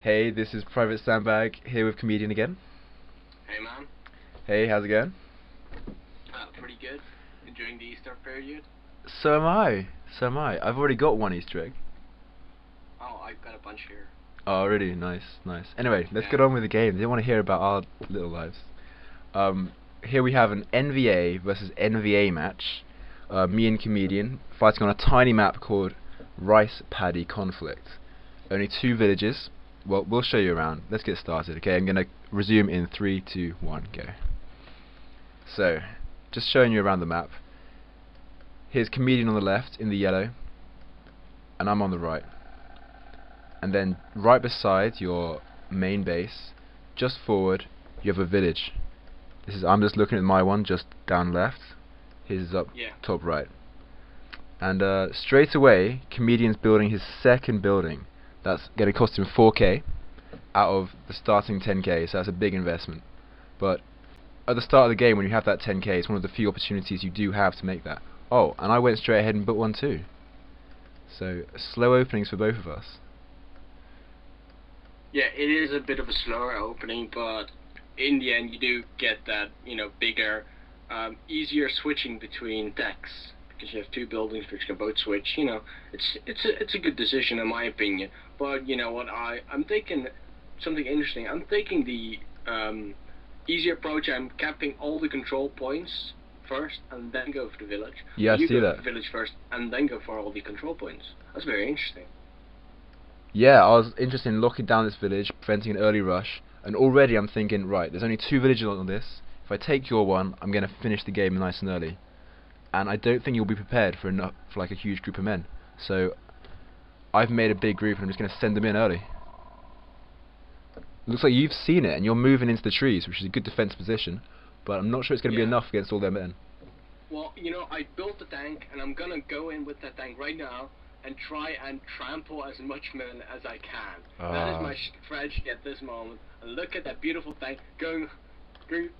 Hey, this is Private Sandbag here with Comedian again. Hey man, Hey, how's it going? pretty good. Enjoying the Easter period. So am I. So am I. I've already got one Easter egg. Oh, I've got a bunch here. Oh, really? Nice, nice. Anyway, let's Yeah. get on with the game. They want to hear about our little lives. Here we have an NVA versus NVA match. Me and Comedian fighting on a tiny map called Rice Paddy Conflict. Only two villages. Well, we'll show you around. Let's get started, okay? I'm going to resume in 3, 2, 1, go. So, just showing you around the map. Here's Comedian on the left in the yellow, and I'm on the right. And then right beside your main base, just forward, you have a village. I'm just looking at my one, just down left. His is up top right. And straight away, Comedian's building his second building. That's going to cost him 4k out of the starting 10k, so that's a big investment. But at the start of the game, when you have that 10k, it's one of the few opportunities you do have to make that. Oh, and I went straight ahead and built one too. So, slow openings for both of us. Yeah, it is a bit of a slower opening, but in the end you do get that, bigger, easier switching between decks. Because you have two buildings which can both switch. It's a good decision in my opinion. But you know what, I'm taking something interesting. I'm taking the easy approach. I'm capping all the control points first and then go for the village. Yeah, I see that. You go for the village first and then go for all the control points. That's very interesting. Yeah, I was interested in locking down this village, preventing an early rush, and already I'm thinking, right, there's only two villages on this. If I take your one, I'm going to finish the game nice and early. And I don't think you'll be prepared for like a huge group of men. So I've made a big group and I'm just going to send them in early. Looks like you've seen it and you're moving into the trees, which is a good defense position, but I'm not sure it's going to be enough against all their men. Well, I built the tank and I'm going to go in with that tank right now and try and trample as much men as I can. That is my strategy at this moment. And look at that beautiful tank going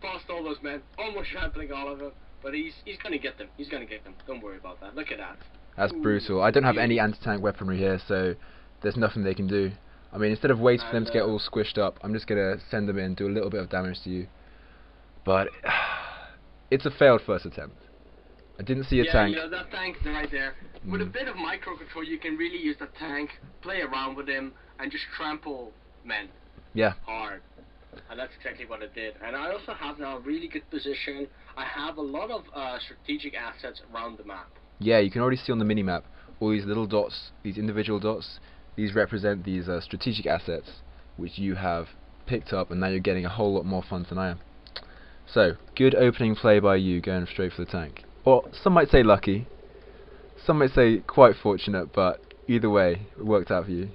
past all those men, almost trampling all of them. But he's going to get them. He's going to get them. Don't worry about that. Look at that. That's brutal. I don't have any anti-tank weaponry here, so there's nothing they can do. I mean, instead of waiting for them to get all squished up, I'm just going to send them in, do a little bit of damage to you. But it's a failed first attempt. I didn't see a tank. Yeah, that tank right there. With a bit of micro-control, you can really use that tank, play around with him, and just trample men. Yeah. Hard. And that's exactly what I did. And I also have now a really good position. I have a lot of strategic assets around the map. Yeah, you can already see on the mini-map all these little dots, these individual dots. These represent these strategic assets which you have picked up, and now you're getting a whole lot more fun than I am. So, good opening play by you, going straight for the tank. Or some might say lucky, some might say quite fortunate, but either way, it worked out for you.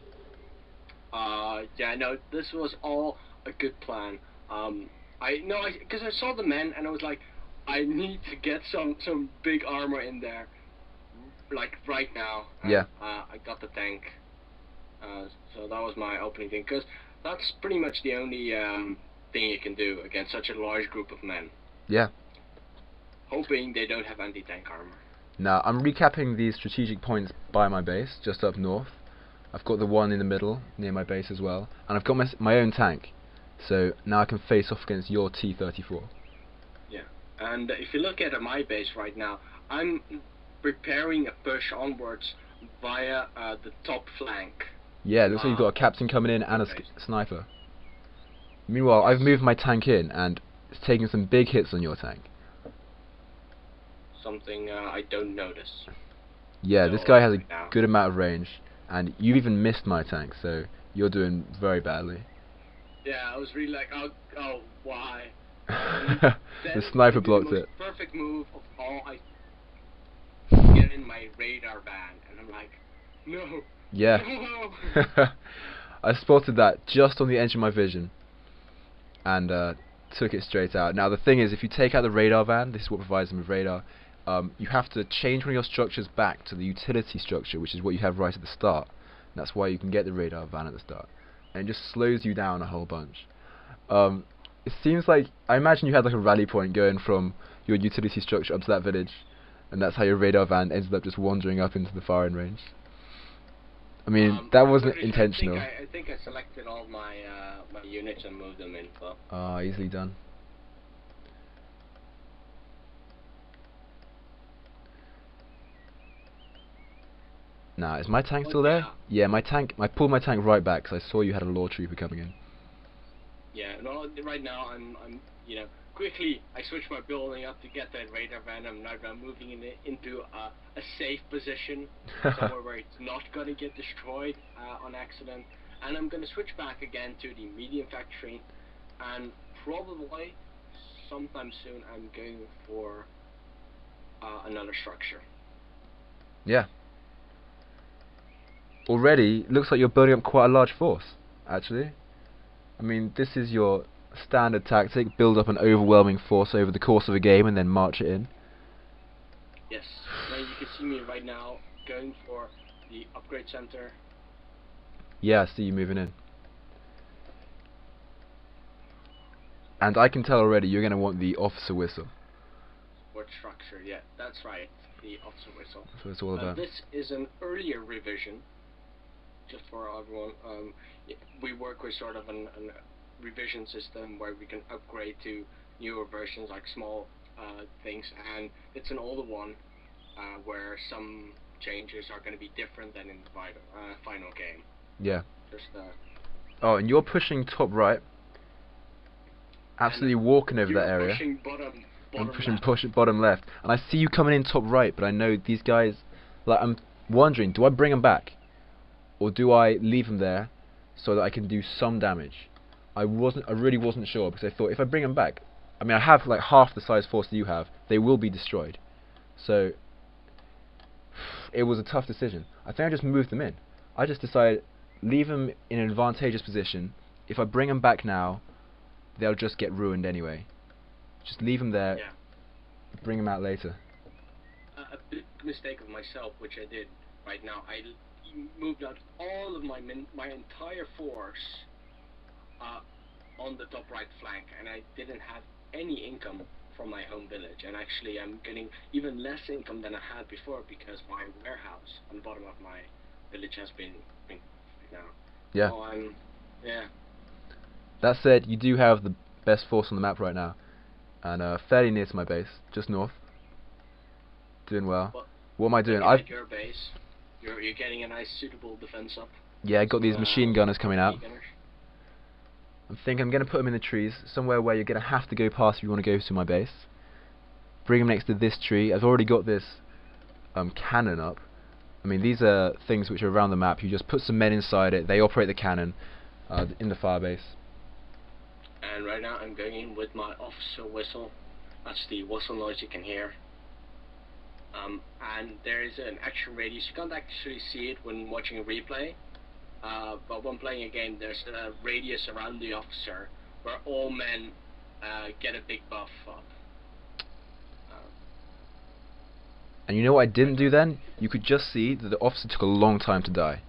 Yeah, no, this was all a good plan. Because I saw the men and I was like, I need to get some big armor in there, like right now. And, yeah. I got the tank. So that was my opening thing, because that's pretty much the only thing you can do against such a large group of men. Yeah. Hoping they don't have anti-tank armor. Now, I'm recapping these strategic points by my base, just up north. I've got the one in the middle, near my base as well. And I've got my own tank. So now I can face off against your T-34. Yeah. And if you look at my base right now, I'm preparing a push onwards via the top flank. Yeah, it looks like you've got a captain coming in and a sniper. Meanwhile, I've moved my tank in and it's taking some big hits on your tank. Something I don't notice. Yeah, this guy has a good amount of range, and you even missed my tank, so you're doing very badly. Yeah, I was really like, oh, why? The sniper blocked it. Perfect move of all. I get in my radar van, and I'm like, no. Yeah. No. I spotted that just on the edge of my vision, and took it straight out. Now the thing is, if you take out the radar van, this is what provides them with radar. You have to change one of your structures back to the utility structure, which is what you have right at the start. And that's why you can get the radar van at the start. And it just slows you down a whole bunch. It seems like, I imagine you had like a rally point going from your utility structure up to that village, and that's how your radar van ended up just wandering up into the firing range. I mean, that wasn't British, intentional. I think I selected all my my units and moved them in. So. Ah, easily done. Nah, is my tank still there? Yeah, my tank. I pulled my tank right back because I saw you had a law trooper coming in. Yeah, no. Right now, I'm you know, quickly I switched my building up to get that radar venom. Now I'm moving into a safe position, somewhere where it's not gonna get destroyed on accident. And I'm gonna switch back again to the medium factory, and probably sometime soon I'm going for another structure. Yeah. Already, looks like you're building up quite a large force, actually. I mean, this is your standard tactic, build up an overwhelming force over the course of a game and then march it in. Yes. Now you can see me right now going for the upgrade center. Yeah, I see you moving in. And I can tell already you're going to want the officer whistle. What structure? Yeah, that's right. The officer whistle. That's what it's all about. This is an earlier revision. Just for everyone, we work with sort of a revision system where we can upgrade to newer versions, like small things, and it's an older one where some changes are going to be different than in the final game. Yeah. Just, oh, and you're pushing top right. Absolutely walking over that area. Pushing bottom I'm pushing left. bottom left, and I see you coming in top right. But I know these guys. Like, I'm wondering, do I bring them back? Or do I leave them there so that I can do some damage? I really wasn't sure, because I thought if I bring them back, I mean, I have like half the size force that you have, they will be destroyed. So it was a tough decision. I think I just moved them in. I just decided leave them in an advantageous position. If I bring them back now, they'll just get ruined anyway. Just leave them there. Yeah. Bring them out later. A big mistake of myself, which I did right now. I moved out all of my entire force on the top right flank, and I didn't have any income from my home village, and actually I'm getting even less income than I had before because my warehouse on the bottom of my village has been now. Yeah. So yeah. That said, you do have the best force on the map right now, and fairly near to my base, just north. Doing well. What am I doing? At your base. You're getting a nice suitable defense up. Yeah, I got these machine gunners coming out. I'm thinking I'm going to put them in the trees, somewhere where you're going to have to go past if you want to go to my base. Bring them next to this tree. I've already got this cannon up. I mean, these are things which are around the map. You just put some men inside it, they operate the cannon in the fire base. And right now I'm going in with my officer whistle. That's the whistle noise you can hear. And there is an action radius. You can't actually see it when watching a replay, but when playing a game, there's a radius around the officer where all men get a big buff up. And you know what I didn't do then? You could just see that the officer took a long time to die.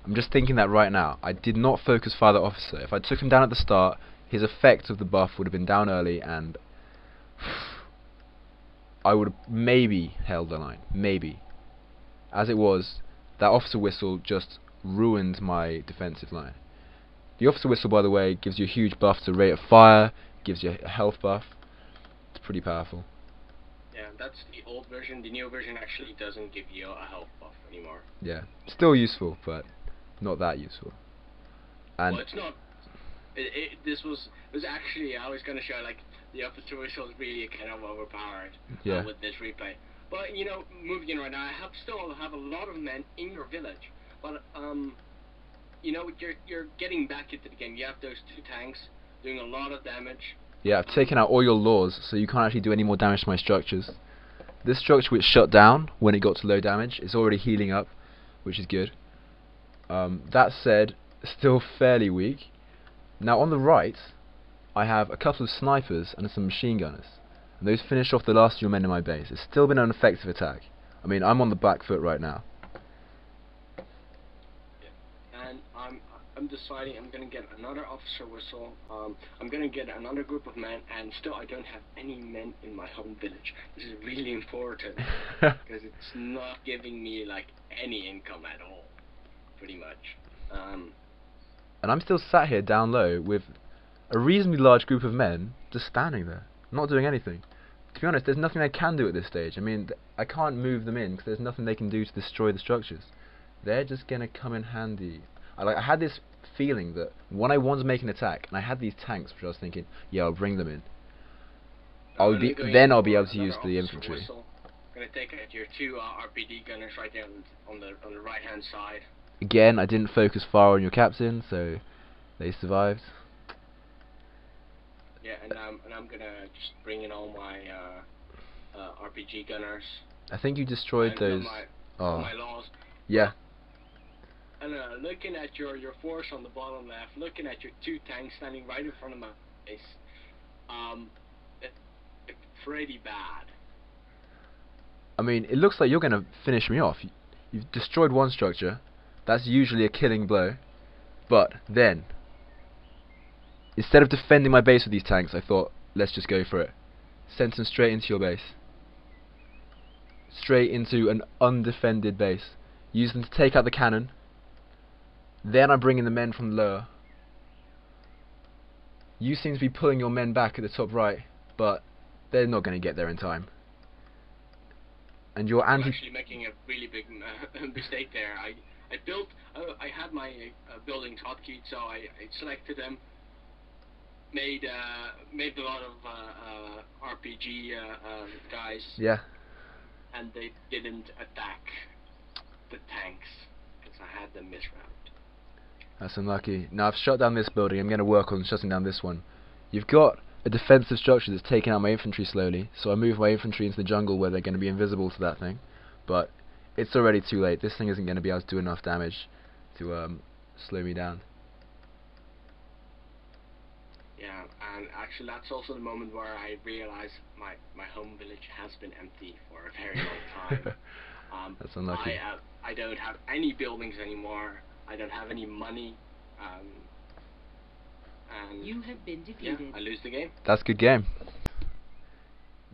I'm just thinking that right now. I did not focus fire the officer. If I took him down at the start, his effect of the buff would have been down early, and I would have maybe held the line. Maybe. As it was, that officer whistle just ruined my defensive line. The officer whistle, by the way, gives you a huge buff to rate of fire, gives you a health buff. It's pretty powerful. Yeah, that's the old version. The new version actually doesn't give you a health buff anymore. Yeah, still useful, but not that useful. And well, it's not. This was actually, I was gonna show like the officer whistle is really kind of overpowered with this replay. But you know, moving in right now, I still have a lot of men in your village. But you know, you're getting back into the game. You have those 2 tanks doing a lot of damage. Yeah, I've taken out all your laws, so you can't actually do any more damage to my structures. This structure, which shut down when it got to low damage, is already healing up, which is good. That said, still fairly weak. Now on the right, I have a couple of snipers and some machine gunners, and those finished off the last few men in my base. It's still been an effective attack. I mean, I'm on the back foot right now. Yeah. And I'm deciding I'm gonna get another officer whistle. I'm gonna get another group of men, and still I don't have any men in my home village. This is really important because it's not giving me like any income at all. pretty much. And I'm still sat here down low with a reasonably large group of men just standing there, not doing anything. To be honest, there's nothing they can do at this stage. I mean, I can't move them in because there's nothing they can do to destroy the structures. They're just going to come in handy. I had this feeling that when I wanted to make an attack, and I had these tanks, which I was thinking, yeah, I'll bring them in. I'll be able to use the infantry. I'm going to take out your 2 RPD gunners right there on the right hand side. Again, I didn't focus far on your captain, so they survived. Yeah, and I'm gonna just bring in all my RPG gunners. I think you destroyed those. All my laws. Yeah. And looking at your force on the bottom left, looking at your 2 tanks standing right in front of my face, it's pretty bad. I mean, it looks like you're gonna finish me off. You've destroyed one structure. That's usually a killing blow. But then, instead of defending my base with these tanks, I thought, let's just go for it. Send them straight into your base. Straight into an undefended base. Use them to take out the cannon. Then I bring in the men from lower. You seem to be pulling your men back at the top right, but they're not going to get there in time. And you're actually making a really big mistake there. I had my buildings hotkeyed, so I selected them. Made a lot of RPG guys. Yeah. And they didn't attack the tanks because I had them misrouted. That's unlucky. Now I've shut down this building. I'm going to work on shutting down this one. You've got a defensive structure that's taking out my infantry slowly, so I move my infantry into the jungle where they're going to be invisible to that thing. But it's already too late. This thing isn't going to be able to do enough damage to slow me down. Yeah, and actually that's also the moment where I realize my home village has been empty for a very long time. That's unlucky. I don't have any buildings anymore. I don't have any money. And you have been defeated. Yeah, I lose the game. That's a good game.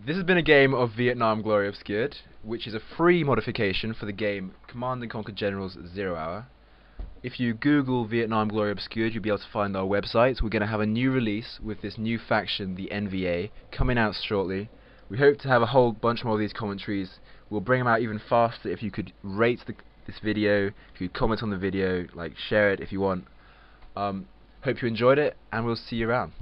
This has been a game of Vietnam Glory Obscured, which is a free modification for the game Command & Conquer Generals 0 Hour. If you Google Vietnam Glory Obscured, you'll be able to find our website. We're going to have a new release with this new faction, the NVA, coming out shortly. We hope to have a whole bunch more of these commentaries. We'll bring them out even faster if you could rate this video, if you could comment on the video, like share it if you want. Hope you enjoyed it, and we'll see you around.